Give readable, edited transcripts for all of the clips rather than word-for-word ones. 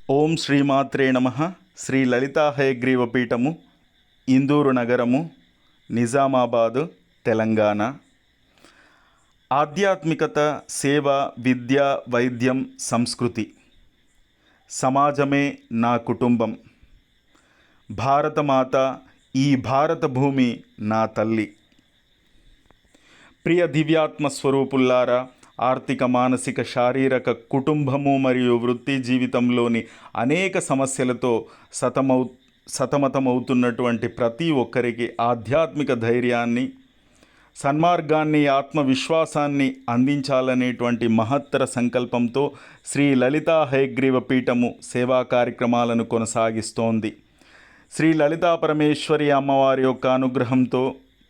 ఓం శ్రీమాత్రే నమః. శ్రీ లలితా హయగ్రీవ పీఠము, ఇందూరు నగరము, నిజామాబాదు, తెలంగాణ. ఆధ్యాత్మికత, సేవ, విద్య, వైద్యం, సంస్కృతి. సమాజమే నా కుటుంబం. భారతమాత, ఈ భారత భూమి నా తల్లి. ప్రియ దివ్యాత్మ స్వరూపుల్లారా, ఆర్థిక, మానసిక, శారీరక, కుటుంబము మరియు వృత్తి జీవితంలోని అనేక సమస్యలతో సతమతమవుతున్నటువంటి ప్రతి ఒక్కరికి ఆధ్యాత్మిక ధైర్యాన్ని, సన్మార్గాన్ని, ఆత్మవిశ్వాసాన్ని అందించాలనేటువంటి మహత్తర సంకల్పంతో శ్రీ లలితా హయగ్రీవ పీఠము సేవా కార్యక్రమాలను కొనసాగిస్తోంది. శ్రీ లలితా పరమేశ్వరి అమ్మవారి యొక్క అనుగ్రహంతో,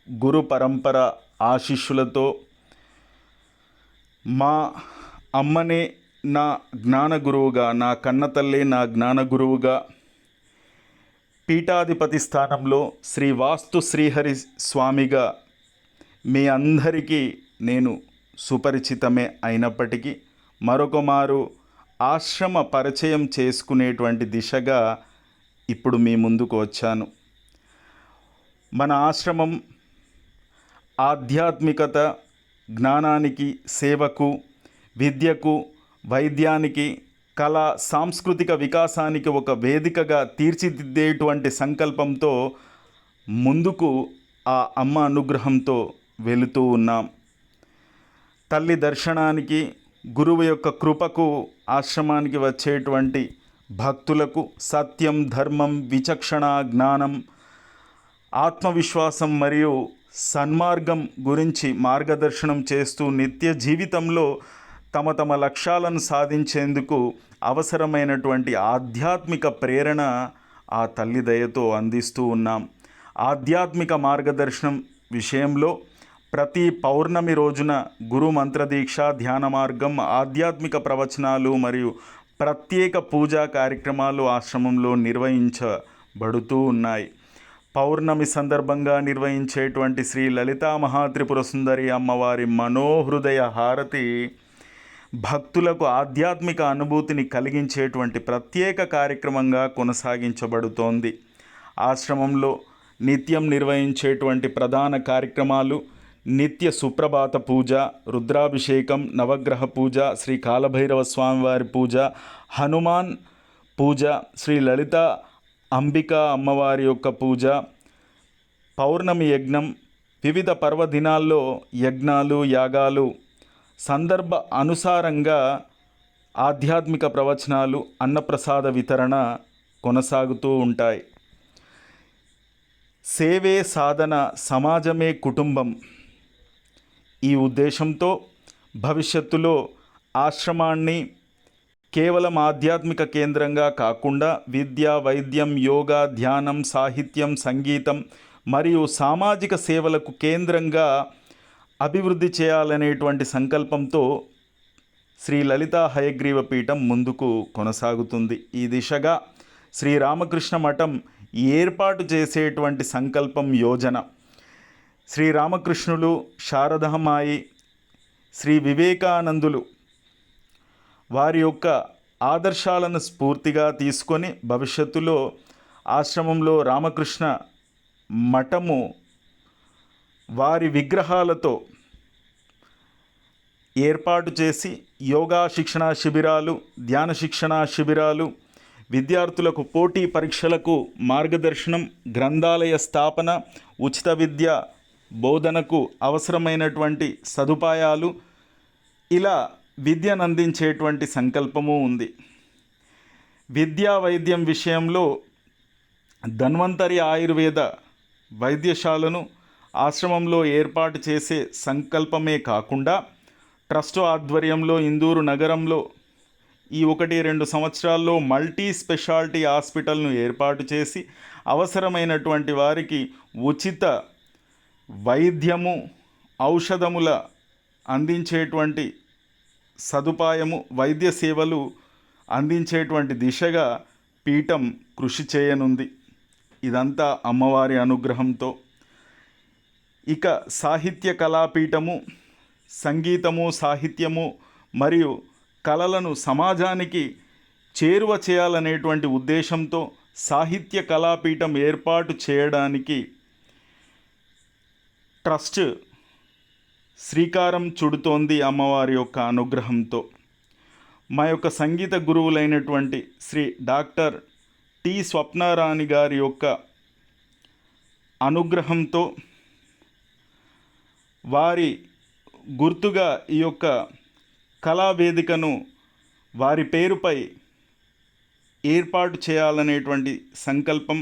గురు పరంపర ఆశీస్సులతో, మా అమ్మనే నా జ్ఞాన గురువుగా, నా కన్నతల్లే నా జ్ఞాన గురువుగా, పీఠాధిపతి స్థానంలో శ్రీ వాస్తు శ్రీహరి స్వామిగా మీ అందరికీ నేను సుపరిచితమే అయినప్పటికీ మరొక మారు ఆశ్రమ పరిచయం చేసుకునేటువంటి దిశగా ఇప్పుడు మీ ముందుకు వచ్చాను. మన ఆశ్రమం ఆధ్యాత్మికత, జ్ఞానానికి, సేవకు, విద్యకు, వైద్యానికి, కళ, సాంస్కృతిక వికాసానికి ఒక వేదికగా తీర్చిదిద్దేటువంటి సంకల్పంతో ముందుకు ఆ అమ్మ అనుగ్రహంతో వెళుతూ ఉన్నాం. తల్లి దర్శనానికి, గురువు యొక్క కృపకు ఆశ్రమానికి వచ్చేటువంటి భక్తులకు సత్యం, ధర్మం, విచక్షణ, జ్ఞానం, ఆత్మవిశ్వాసం మరియు సన్మార్గం గురించి మార్గదర్శనం చేస్తూ నిత్య జీవితంలో తమ లక్ష్యాలను సాధించేందుకు అవసరమైనటువంటి ఆధ్యాత్మిక ప్రేరణ ఆ తల్లి దయతో అందిస్తూ ఉన్నాం. ఆధ్యాత్మిక మార్గదర్శనం విషయంలో ప్రతి పౌర్ణమి రోజున గురు మంత్రదీక్ష, ధ్యాన మార్గం, ఆధ్యాత్మిక ప్రవచనాలు మరియు ప్రత్యేక పూజా కార్యక్రమాలు ఆశ్రమంలో నిర్వహించబడుతూ ఉన్నాయి. పౌర్ణమి సందర్భంగా నిర్వహించేటువంటి శ్రీ లలితా మహాత్రిపుర సుందరి అమ్మవారి మనోహృదయ హారతి భక్తులకు ఆధ్యాత్మిక అనుభూతిని కలిగించేటువంటి ప్రత్యేక కార్యక్రమంగా కొనసాగించబడుతోంది. ఆశ్రమంలో నిత్యం నిర్వహించేటువంటి ప్రధాన కార్యక్రమాలు నిత్య సుప్రభాత పూజ, రుద్రాభిషేకం, నవగ్రహ పూజ, శ్రీ కాలభైరవ స్వామివారి పూజ, హనుమాన్ పూజ, శ్రీ లలిత అంబికా అమ్మవారి యొక్క పూజ, పౌర్ణమి యజ్ఞం, వివిధ పర్వదినాల్లో యజ్ఞాలు, యాగాలు, సందర్భ అనుసారంగా ఆధ్యాత్మిక ప్రవచనాలు, అన్నప్రసాద వితరణ కొనసాగుతూ ఉంటాయి. సేవే సాధన, సమాజమే కుటుంబం, ఈ ఉద్దేశంతో భవిష్యత్తులో ఆశ్రమాన్ని కేవలం ఆధ్యాత్మిక కేంద్రంగా కాకుండా విద్య, వైద్యం, యోగా, ధ్యానం, సాహిత్యం, సంగీతం మరియు సామాజిక సేవలకు కేంద్రంగా అభివృద్ధి చేయాలనేటువంటి సంకల్పంతో శ్రీ లలితా హయగ్రీవ పీఠం ముందుకు కొనసాగుతుంది. ఈ దిశగా శ్రీరామకృష్ణ మఠం ఏర్పాటు చేసేటువంటి సంకల్పం, యోజన, శ్రీరామకృష్ణులు, శారదామాయి, శ్రీ వివేకానందులు వారి యొక్క ఆదర్శాలను స్ఫూర్తిగా తీసుకొని భవిష్యత్తులో ఆశ్రమంలో రామకృష్ణ మఠము వారి విగ్రహాలతో ఏర్పాటు చేసి యోగా శిక్షణా శిబిరాలు, ధ్యాన శిక్షణా శిబిరాలు, విద్యార్థులకు పోటీ పరీక్షలకు మార్గదర్శనం, గ్రంథాలయ స్థాపన, ఉచిత విద్య బోధనకు అవసరమైనటువంటి సదుపాయాలు, ఇలా విద్యను అందించేటువంటి సంకల్పము ఉంది. విద్యా వైద్యం విషయంలో ధన్వంతరి ఆయుర్వేద వైద్యశాలను ఆశ్రమంలో ఏర్పాటు చేసే సంకల్పమే కాకుండా ట్రస్ట్ ఆధ్వర్యంలో ఇందూరు నగరంలో ఈ 1-2 సంవత్సరాల్లో మల్టీ స్పెషాలిటీ హాస్పిటల్ను ఏర్పాటు చేసి అవసరమైనటువంటి వారికి ఉచిత వైద్యము, ఔషధముల అందించేటువంటి సదుపాయము, వైద్య సేవలు అందించేటువంటి దిశగా పీఠం కృషి చేయనుంది. ఇదంతా అమ్మవారి అనుగ్రహంతో. ఇక సాహిత్య కళాపీఠము, సంగీతము, సాహిత్యము మరియు కళలను సమాజానికి చేరువ చేయాలనేటువంటి ఉద్దేశంతో సాహిత్య కళాపీఠం ఏర్పాటు చేయడానికి ట్రస్ట్ శ్రీకారం చుడుతోంది అమ్మవారి యొక్క అనుగ్రహంతో. మా యొక్క సంగీత గురువులైనటువంటి శ్రీ డాక్టర్ టి స్వప్నారాణి గారి యొక్క అనుగ్రహంతో వారి గుర్తుగా ఈ యొక్క కళావేదికను వారి పేరుపై ఏర్పాటు చేయాలనేటువంటి సంకల్పం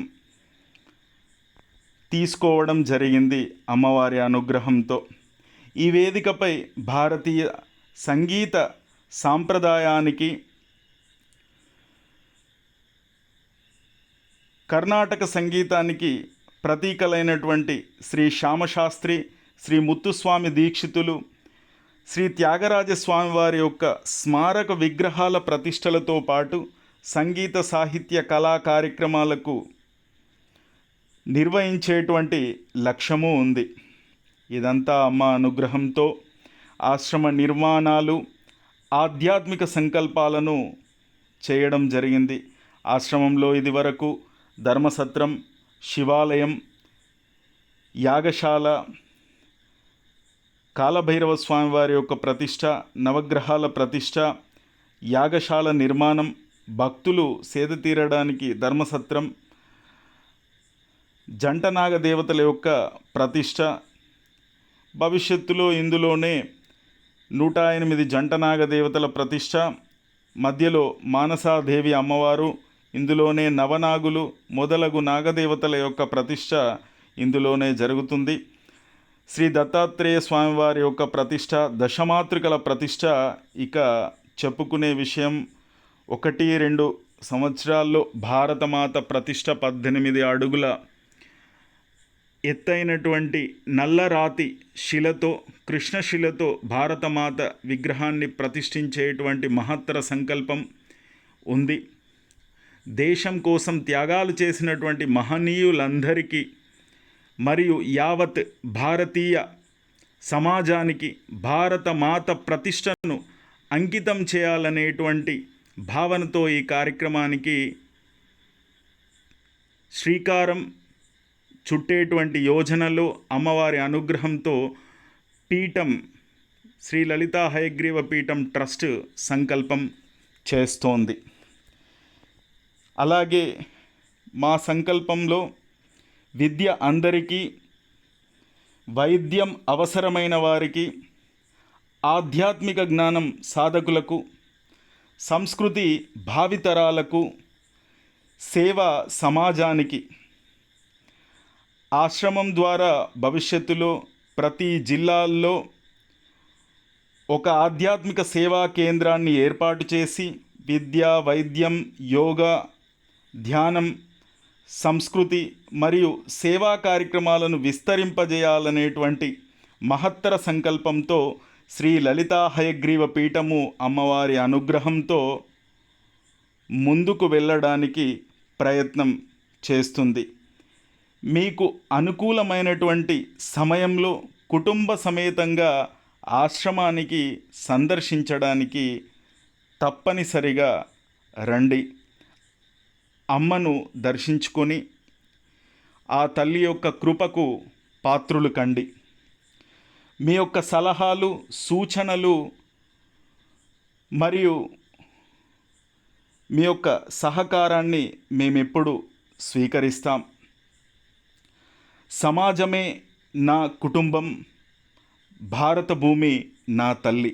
తీసుకోవడం జరిగింది అమ్మవారి అనుగ్రహంతో. ఈ వేదికపై భారతీయ సంగీత సాంప్రదాయానికి, కర్ణాటక సంగీతానికి ప్రతీకలైనటువంటి శ్రీ శ్యామశాస్త్రి, శ్రీ ముత్తుస్వామి దీక్షితులు, శ్రీ త్యాగరాజస్వామి వారి యొక్క స్మారక విగ్రహాల ప్రతిష్టలతో పాటు సంగీత సాహిత్య కళా కార్యక్రమాలకు నిర్వహించేటువంటి లక్ష్యము ఉంది. ఇదంతా అమ్మ అనుగ్రహంతో ఆశ్రమ నిర్మాణాలు, ఆధ్యాత్మిక సంకల్పాలను చేయడం జరిగింది. ఆశ్రమంలో ఇదివరకు ధర్మసత్రం, శివాలయం, యాగశాల, కాలభైరవ స్వామివారి యొక్క ప్రతిష్ట, నవగ్రహాల ప్రతిష్ట, యాగశాల నిర్మాణం, భక్తులు సేద తీరడానికి ధర్మసత్రం, జంటనాగ దేవతల యొక్క ప్రతిష్ట, భవిష్యత్తులో ఇందులోనే 108 జంటనాగ దేవతల ప్రతిష్ట, మధ్యలో మానసాదేవి అమ్మవారు, ఇందులోనే నవనాగులు మొదలగు నాగదేవతల యొక్క ప్రతిష్ట ఇందులోనే జరుగుతుంది. శ్రీ దత్తాత్రేయ స్వామివారి యొక్క ప్రతిష్ట, దశమాతృకల ప్రతిష్ట ఇక చెప్పుకునే విషయం. 1-2 సంవత్సరాల్లో భారతమాత ప్రతిష్ట 18 అడుగుల ఎత్తైనటువంటి నల్లరాతి శిలతో, కృష్ణశిలతో భారతమాత విగ్రహాన్ని ప్రతిష్ఠించేటువంటి మహత్తర సంకల్పం ఉంది. దేశం కోసం త్యాగాలు చేసినటువంటి మహనీయులందరికీ మరియు యావత్ భారతీయ సమాజానికి భారతమాత ప్రతిష్టను అంకితం చేయాలనేటువంటి భావనతో ఈ కార్యక్రమానికి శ్రీకారం చుట్టేటువంటి యోజనలో అమ్మవారి అనుగ్రహంతో పీఠం, శ్రీ లలితా హయగ్రీవ పీఠం ట్రస్ట్ సంకల్పం చేస్తోంది. అలాగే మా సంకల్పంలో విద్య అందరికీ, వైద్యం అవసరమైన వారికి, ఆధ్యాత్మిక జ్ఞానం సాధకులకు, సంస్కృతి భావితరాలకు, సేవ సమాజానికి. ఆశ్రమం ద్వారా భవిష్యత్తులో ప్రతి జిల్లాల్లో ఒక ఆధ్యాత్మిక సేవా కేంద్రాన్ని ఏర్పాటు చేసి విద్య, వైద్యం, యోగా, ధ్యానం, సంస్కృతి మరియు సేవా కార్యక్రమాలను విస్తరింపజేయాలనేటువంటి మహత్తర సంకల్పంతో శ్రీ లలితా హయగ్రీవ పీఠము అమ్మవారి అనుగ్రహంతో ముందుకు వెళ్ళడానికి ప్రయత్నం చేస్తుంది. మీకు అనుకూలమైనటువంటి సమయంలో కుటుంబ సమేతంగా ఆశ్రమానికి సందర్శించడానికి తప్పనిసరిగా రండి. అమ్మను దర్శించుకొని ఆ తల్లి యొక్క కృపకు పాత్రులు కండి. మీ యొక్క సలహాలు, సూచనలు మరియు మీ యొక్క సహకారాన్ని మేమెప్పుడు స్వీకరిస్తాం. సమాజమే నా కుటుంబం, భారత భూమి నా తల్లి.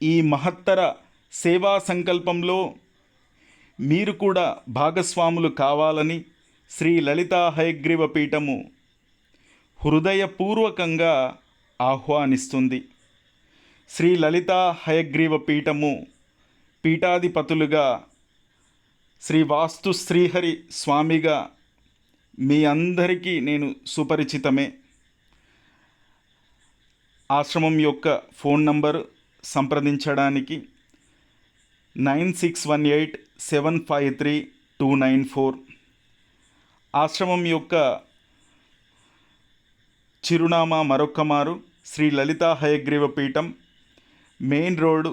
ఈ మహత్తర సేవా సంకల్పంలో మీరు కూడా భాగస్వాములు కావాలని శ్రీ లలితా హయగ్రీవ పీఠము హృదయపూర్వకంగా ఆహ్వానిస్తుంది. శ్రీ లలితా హయగ్రీవ పీఠము పీఠాధిపతులుగా శ్రీ వాస్తు శ్రీహరి స్వామిగా మీ అందరికీ నేను సుపరిచితమే. ఆశ్రమం యొక్క ఫోన్ నంబరు సంప్రదించడానికి 9618753294. ఆశ్రమం యొక్క చిరునామా మరొక్క మారు శ్రీ లలితా హయగ్రీవ పీఠం, మెయిన్ రోడ్డు,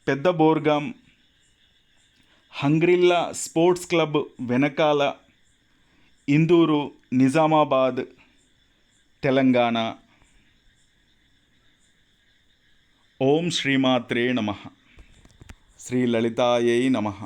పెద్ద బోర్గాం, హంగ్రిల్లా స్పోర్ట్స్ క్లబ్ వెనకాల, ఇందూరు, నిజామాబాద్, తెలంగాణ. ఓం శ్రీమాత్రే నమః. శ్రీ లలితాయై నమః.